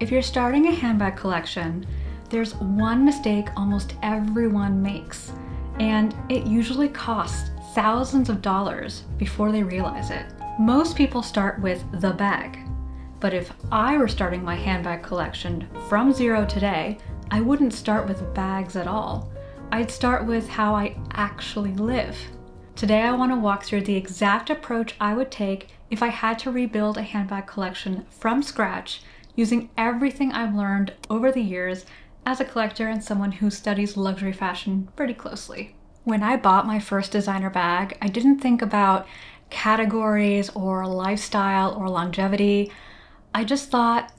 If you're starting a handbag collection, there's one mistake almost everyone makes, and it usually costs thousands of dollars before they realize it. Most people start with the bag, but if I were starting my handbag collection from zero today, I wouldn't start with bags at all. I'd start with how I actually live. Today I want to walk through the exact approach I would take if I had to rebuild a handbag collection from scratch using everything I've learned over the years as a collector and someone who studies luxury fashion pretty closely. When I bought my first designer bag, I didn't think about categories or lifestyle or longevity. I just thought,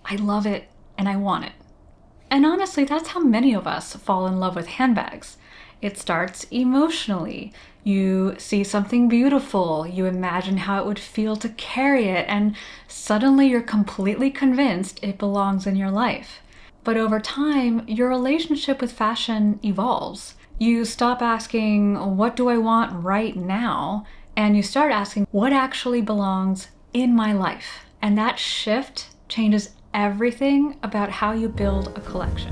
I love it and I want it. And honestly, that's how many of us fall in love with handbags. It starts emotionally. You see something beautiful, you imagine how it would feel to carry it, and suddenly you're completely convinced it belongs in your life. But over time, your relationship with fashion evolves. You stop asking, what do I want right now? And you start asking, what actually belongs in my life? And that shift changes everything about how you build a collection.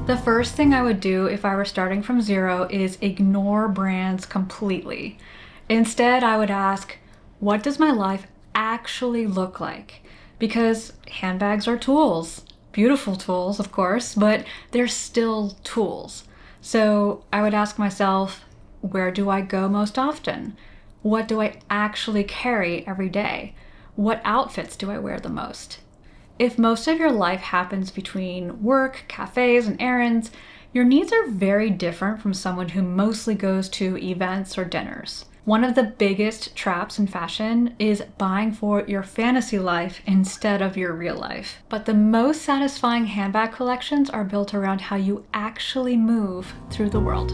The first thing I would do if I were starting from zero is ignore brands completely. Instead, I would ask, what does my life actually look like? Because handbags are tools. Beautiful tools, of course, but they're still tools. So I would ask myself, where do I go most often? What do I actually carry every day? What outfits do I wear the most? If most of your life happens between work, cafes, and errands, your needs are very different from someone who mostly goes to events or dinners. One of the biggest traps in fashion is buying for your fantasy life instead of your real life. But the most satisfying handbag collections are built around how you actually move through the world.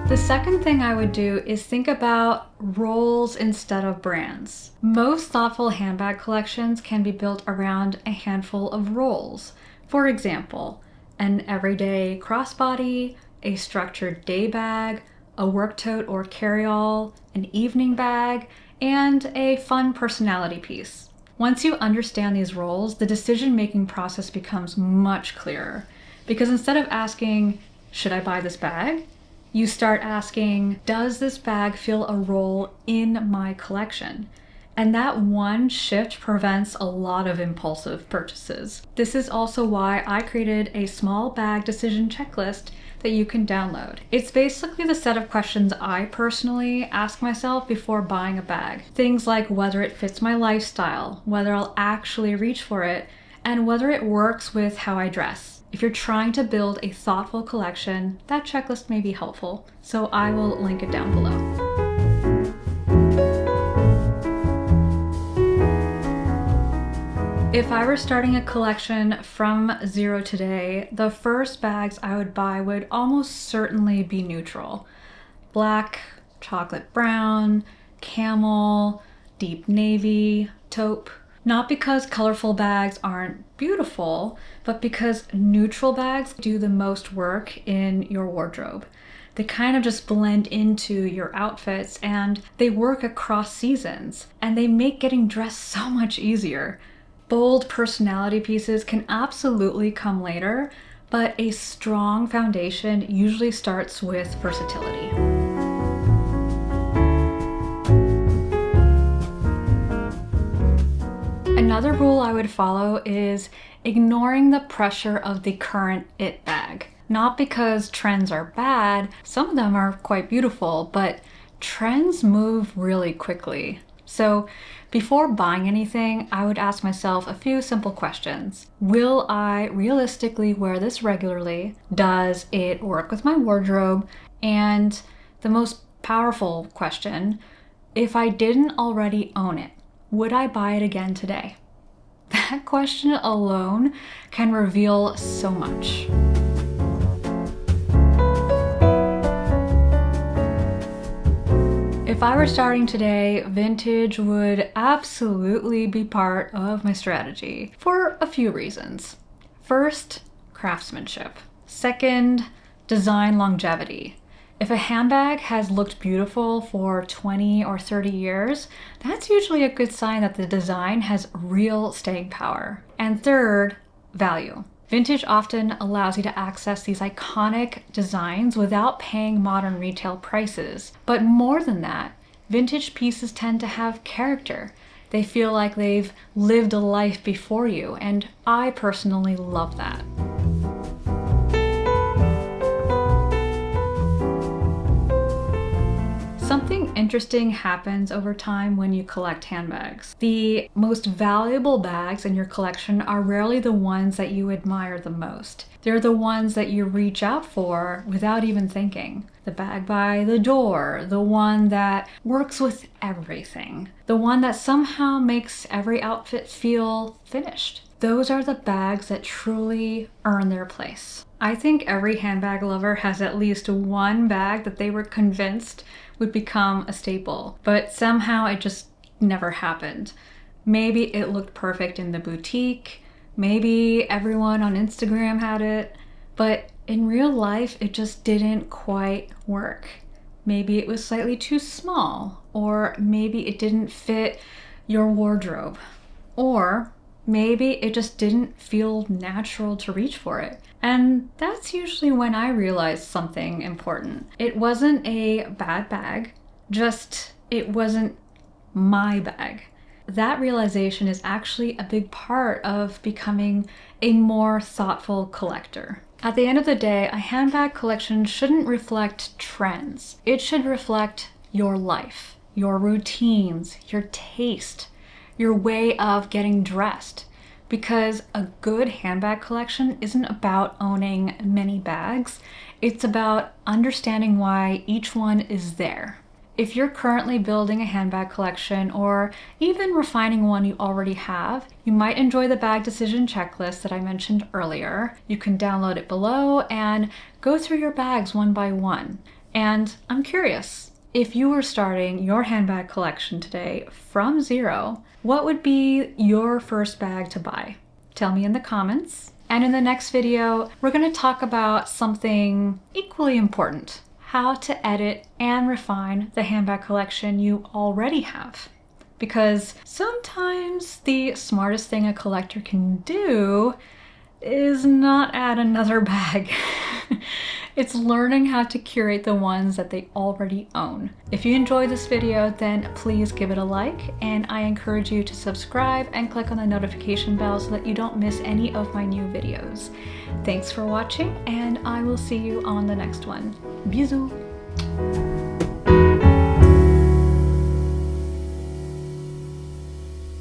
The second thing I would do is think about roles instead of brands. Most thoughtful handbag collections can be built around a handful of roles. For example, an everyday crossbody, a structured day bag, a work tote or carry-all, an evening bag, and a fun personality piece. Once you understand these roles, the decision-making process becomes much clearer. Because instead of asking, should I buy this bag? You start asking, does this bag fill a role in my collection? And that one shift prevents a lot of impulsive purchases. This is also why I created a small bag decision checklist that you can download. It's basically the set of questions I personally ask myself before buying a bag. Things like whether it fits my lifestyle, whether I'll actually reach for it, and whether it works with how I dress. If you're trying to build a thoughtful collection, that checklist may be helpful, so I will link it down below. If I were starting a collection from zero today, the first bags I would buy would almost certainly be neutral. Black, chocolate brown, camel, deep navy, taupe. Not because colorful bags aren't beautiful, but because neutral bags do the most work in your wardrobe. They kind of just blend into your outfits and they work across seasons and they make getting dressed so much easier. Bold personality pieces can absolutely come later, but a strong foundation usually starts with versatility. Another rule I would follow is ignoring the pressure of the current it bag. Not because trends are bad, some of them are quite beautiful, but trends move really quickly. So before buying anything, I would ask myself a few simple questions. Will I realistically wear this regularly? Does it work with my wardrobe? And the most powerful question, if I didn't already own it, would I buy it again today? That question alone can reveal so much. If I were starting today, vintage would absolutely be part of my strategy for a few reasons. First, craftsmanship. Second, design longevity. If a handbag has looked beautiful for 20 or 30 years, that's usually a good sign that the design has real staying power. And third, value. Vintage often allows you to access these iconic designs without paying modern retail prices. But more than that, vintage pieces tend to have character. They feel like they've lived a life before you, and I personally love that. Something interesting happens over time when you collect handbags. The most valuable bags in your collection are rarely the ones that you admire the most. They're the ones that you reach out for without even thinking. The bag by the door, the one that works with everything, the one that somehow makes every outfit feel finished. Those are the bags that truly earn their place. I think every handbag lover has at least one bag that they were convinced would become a staple, but somehow it just never happened. Maybe it looked perfect in the boutique, maybe everyone on Instagram had it, but in real life it just didn't quite work. Maybe it was slightly too small, or maybe it didn't fit your wardrobe, or maybe it just didn't feel natural to reach for it. And that's usually when I realized something important. It wasn't a bad bag, just it wasn't my bag. That realization is actually a big part of becoming a more thoughtful collector. At the end of the day, a handbag collection shouldn't reflect trends. It should reflect your life, your routines, your taste, your way of getting dressed. Because a good handbag collection isn't about owning many bags, it's about understanding why each one is there. If you're currently building a handbag collection or even refining one you already have, you might enjoy the bag decision checklist that I mentioned earlier. You can download it below and go through your bags one by one. And I'm curious, if you were starting your handbag collection today from zero, what would be your first bag to buy? Tell me in the comments. And in the next video, we're going to talk about something equally important: how to edit and refine the handbag collection you already have. Because sometimes the smartest thing a collector can do is not add another bag. It's learning how to curate the ones that they already own. If you enjoyed this video, then please give it a like, and I encourage you to subscribe and click on the notification bell so that you don't miss any of my new videos. Thanks for watching, and I will see you on the next one. Bisous!